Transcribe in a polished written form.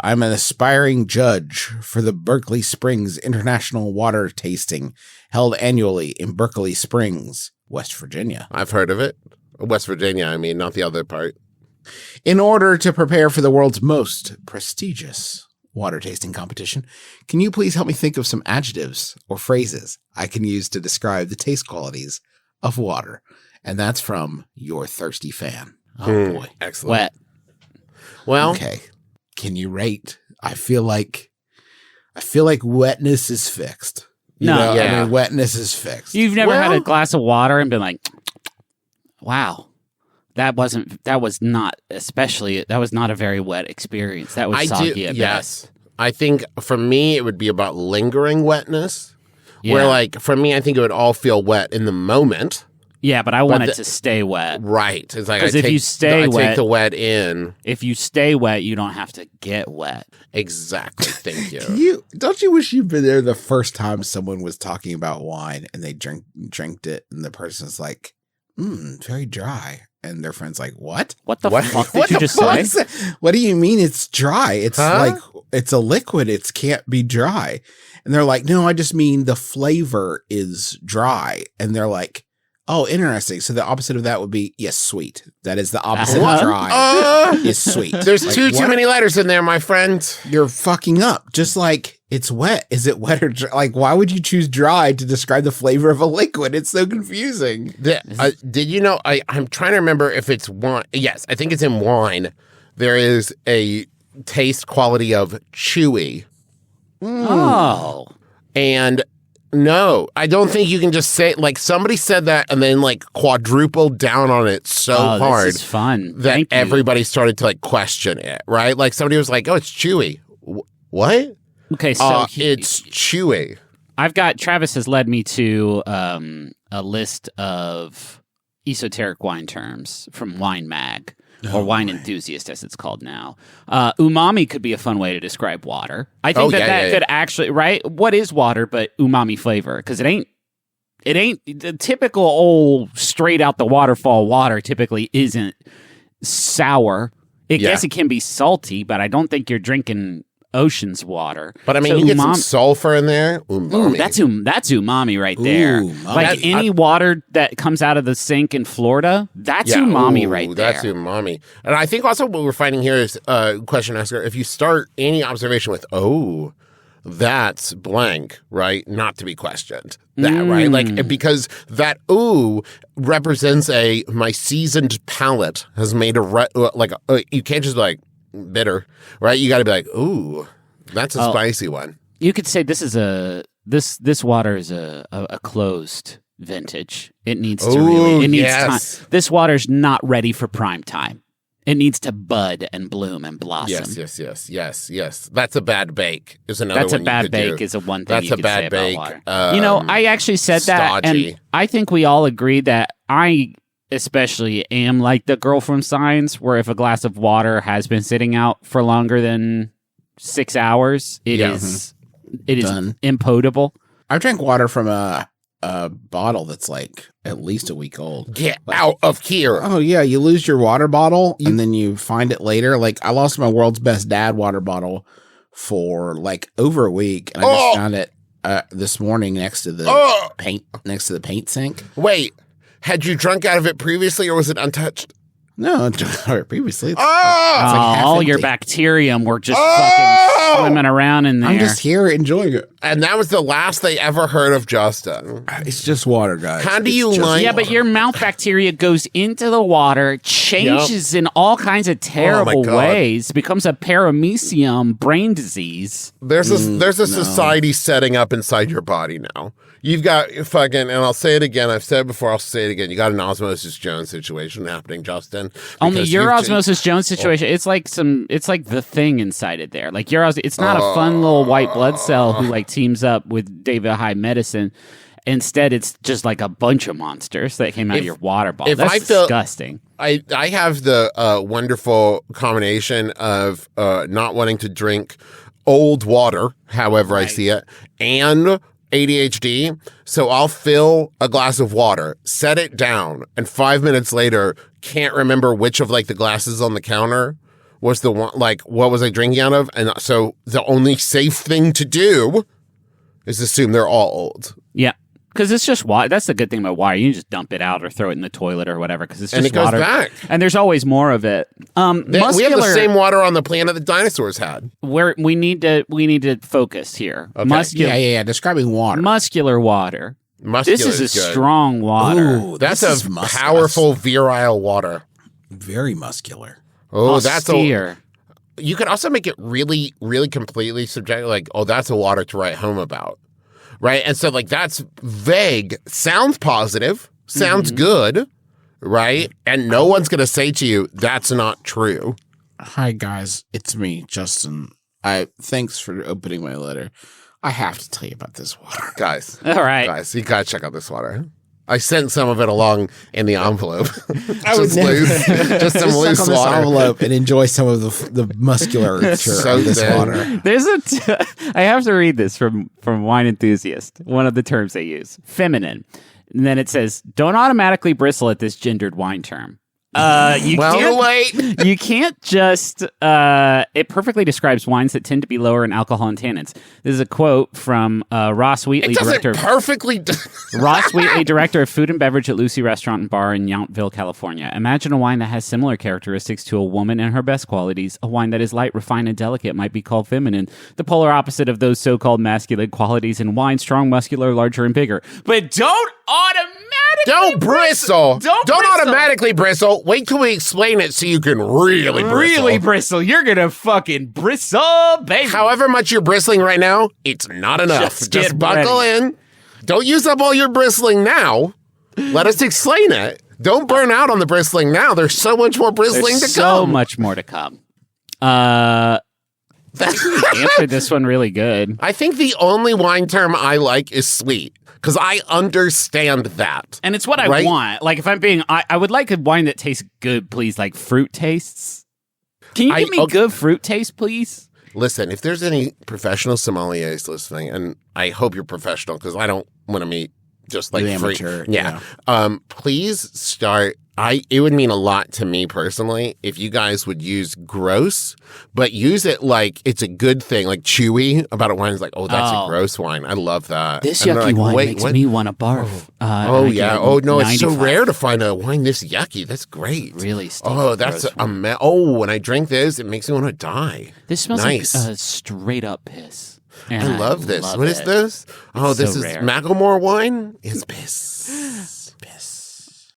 I'm an aspiring judge for the Berkeley Springs International Water Tasting held annually in Berkeley Springs, West Virginia. I've heard of it. West Virginia, I mean, not the other part. In order to prepare for the world's most prestigious water tasting competition, can you please help me think of some adjectives or phrases I can use to describe the taste qualities of water? And that's from Your Thirsty Fan. Oh, boy. Excellent. Wet. Well, Okay. Can you rate? I feel like wetness is fixed. No. Yeah. I mean, wetness is fixed. You've never had Well- a glass of water and been like, wow, that was not a very wet experience. That was soggy at yes. best. I think for me, it would be about lingering wetness. Yeah. Where, like, for me, I think it would all feel wet in the moment. Yeah, but I want it to stay wet. Right. It's like 'Cause I if take, you stay I wet- take the wet in. If you stay wet, you don't have to get wet. Exactly. Thank you. Don't you wish you'd been there the first time someone was talking about wine and they drank it and the person's like, very dry. And their friend's like, what? What the What? fuck What did you the just fuck say? is that? What do you mean it's dry? It's Huh? like, it's a liquid. It can't be dry. And they're like, no, I just mean the flavor is dry. And they're like, oh, interesting. So the opposite of that would be, yes, sweet. That is the opposite of dry. Is sweet. There's Like, too what? many letters in there, my friend. You're fucking up. Just like it's wet. Is it wet or dry? Like, why would you choose dry to describe the flavor of a liquid? It's so confusing. Did you know? I'm trying to remember if it's wine. Yes, I think it's in wine. There is a taste quality of chewy. Oh. And no, I don't think you can just say, like, somebody said that and then, like, quadrupled down on it so hard This is fun. that Thank you. everybody started to, like, question it, right? Like, somebody was like, oh, it's chewy. What? Okay, so It's chewy. Travis has led me to a list of esoteric wine terms from Wine Mag, or Wine Enthusiast, as it's called now. Umami could be a fun way to describe water. I think could actually, right? What is water but umami flavor? Because it ain't the typical old straight out the waterfall water typically isn't sour. Guess it can be salty, but I don't think you're drinking ocean's water. But I mean, So you get some sulfur in there. Ooh, that's umami right there. Ooh, like any water that comes out of the sink in Florida, that's umami right there. That's umami. And I think also what we're finding here is question asker. If you start any observation with, oh, that's blank, right? Not to be questioned. That, right? Like, because that ooh represents my seasoned palate has made you can't just be like, bitter, right? You got to be like, ooh, that's a spicy one. You could say this water is a closed vintage. It needs to time. This water's not ready for prime time. It needs to bud and bloom and blossom. Yes. That's a bad bake. Is another That's one a bad you could bake do. is a one thing That's you a could bad say bake. about water. I actually said that, stodgy. and I think we all agreed that I especially am like the girl from Signs, where if a glass of water has been sitting out for longer than 6 hours, it is Done. impotable. I've drank water from a bottle that's like at least a week old. Get out of here. Oh yeah, you lose your water bottle and then you find it later. Like I lost my World's Best Dad water bottle for like over a week, and I just found it this morning next to the paint sink. Wait, had you drunk out of it previously, or was it untouched? No, previously. It's Oh, like half All your empty. bacterium were just fucking swimming around in there. I'm just here enjoying it. and that was the last they ever heard of Justin. It's just water, guys. How do It's you just like- Yeah, but your mouth bacteria goes into the water, changes in all kinds of terrible God. ways, becomes a paramecium brain disease. There's a society setting up inside your body now. You've got fucking, and I'll say it again. I've said it before. I'll say it again. You got an Osmosis Jones situation happening, Justin. Only because your you've- Osmosis Jones situation, it's like the thing inside it there. Like it's not a fun little white blood cell who like teams up with David High Medicine. Instead, it's just like a bunch of monsters that came out of your water bottle. That's disgusting. I have the wonderful combination of not wanting to drink old water, however I see it, and ADHD. So I'll fill a glass of water, set it down, and 5 minutes later can't remember which of like the glasses on the counter was the one, like, what was I drinking out of? And so the only safe thing to do is assume they're all old. Yeah. Because it's just water. That's the good thing about water. You can just dump it out or throw it in the toilet or whatever because it's just And it goes water. back. And there's always more of it. We have the same water on the planet that dinosaurs had. Where we need to focus here. Okay. Yeah. Describing water. Muscular water. Muscular This is a good. strong water. Ooh, That's this is a muscular. powerful, virile water. Very muscular. Oh, that's Austere. You could also make it really, really completely subjective. Like, oh, that's a water to write home about. Right. And so, like, that's vague, sounds positive, sounds good. Right. And no one's going to say to you, that's not true. Hi, guys. It's me, Justin. Thanks for opening my letter. I have to tell you about this water. Guys. All right. Guys, you got to check out this water. I sent some of it along in the envelope. Just some loose suck on this water. envelope and enjoy some of the musculature So of this thin. water. There's I have to read this from Wine Enthusiast. One of the terms they use, feminine. And then it says, don't automatically bristle at this gendered wine term. You can't just. It perfectly describes wines that tend to be lower in alcohol and tannins. This is a quote from Ross Wheatley, It doesn't director. perfectly. Ross Wheatley, director of food and beverage at Lucy Restaurant and Bar in Yountville, California. Imagine a wine that has similar characteristics to a woman and her best qualities. A wine that is light, refined, and delicate might be called feminine. The polar opposite of those so-called masculine qualities in wine: strong, muscular, larger, and bigger. But don't automatically bristle. Don't Don't bristle. automatically bristle. Wait till we explain it so you can really bristle. Really bristle. You're gonna fucking bristle, baby. However much you're bristling right now, it's not enough. Just Just get buckle in. Don't use up all your bristling now. Let us explain it. Don't burn out on the bristling now. There's so much more bristling There's to come. so much more to come. Answered this one really good. I think the only wine term I like is sweet because I understand that. And it's what I Right? want. Like, if I'm being, I would like a wine that tastes good, please. Like fruit tastes. Can you give me good fruit taste, please? Listen, if there's any professional sommeliers listening, and I hope you're professional because I don't want to meet just like The free. amateur, Yeah. Please start. It would mean a lot to me personally if you guys would use gross, but use it like it's a good thing, like chewy about a wine. Is like, oh, that's a gross wine. I love that. This And they're yucky like, wine wait, makes what? me want to barf. Oh yeah. Oh no, it's so 95. rare to find a wine this yucky. That's great. Really stinky. Oh, that's when I drink this, it makes me want to die. This smells nice. like straight up piss. And I love this. What is it. this? Oh, It's this so is rare. Macklemore wine. It's piss.